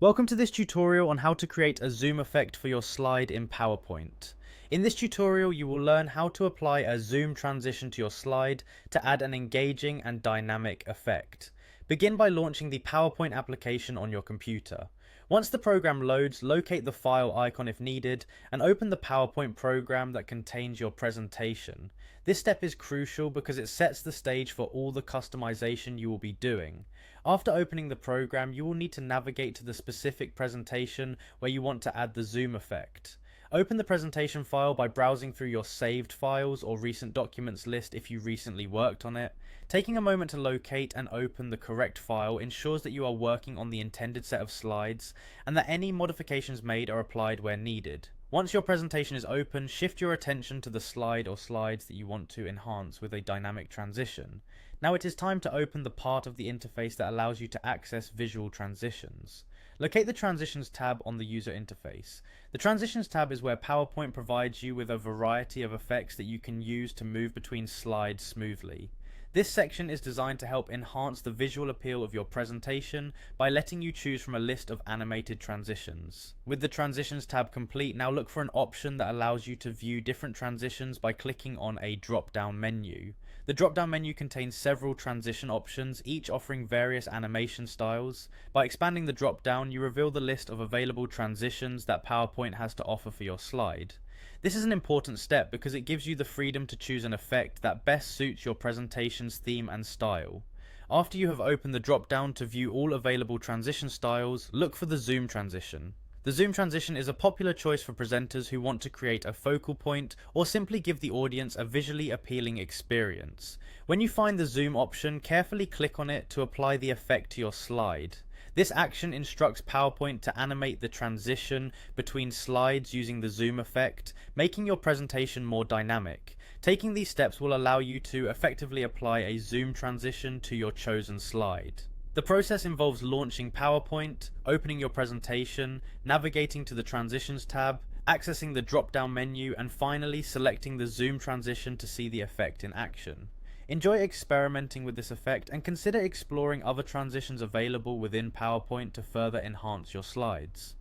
Welcome to this tutorial on how to create a zoom effect for your slide in PowerPoint. In this tutorial you will learn how to apply a zoom transition to your slide to add an engaging and dynamic effect. Begin by launching the PowerPoint application on your computer. Once the program loads, locate the file icon if needed and open the PowerPoint program that contains your presentation. This step is crucial because it sets the stage for all the customization you will be doing. After opening the program, you will need to navigate to the specific presentation where you want to add the zoom effect. Open the presentation file by browsing through your saved files or recent documents list if you recently worked on it. Taking a moment to locate and open the correct file ensures that you are working on the intended set of slides and that any modifications made are applied where needed. Once your presentation is open, shift your attention to the slide or slides that you want to enhance with a dynamic transition. Now it is time to open the part of the interface that allows you to access visual transitions. Locate the Transitions tab on the user interface. The Transitions tab is where PowerPoint provides you with a variety of effects that you can use to move between slides smoothly. This section is designed to help enhance the visual appeal of your presentation by letting you choose from a list of animated transitions. With the Transitions tab complete, now look for an option that allows you to view different transitions by clicking on a drop-down menu. The drop-down menu contains several transition options, each offering various animation styles. By expanding the drop-down, you reveal the list of available transitions that PowerPoint has to offer for your slide. This is an important step because it gives you the freedom to choose an effect that best suits your presentation's theme and style. After you have opened the drop-down to view all available transition styles, look for the zoom transition. The zoom transition is a popular choice for presenters who want to create a focal point or simply give the audience a visually appealing experience. When you find the zoom option, carefully click on it to apply the effect to your slide. This action instructs PowerPoint to animate the transition between slides using the zoom effect, making your presentation more dynamic. Taking these steps will allow you to effectively apply a zoom transition to your chosen slide. The process involves launching PowerPoint, opening your presentation, navigating to the Transitions tab, accessing the drop-down menu, and finally selecting the zoom transition to see the effect in action. Enjoy experimenting with this effect and consider exploring other transitions available within PowerPoint to further enhance your slides.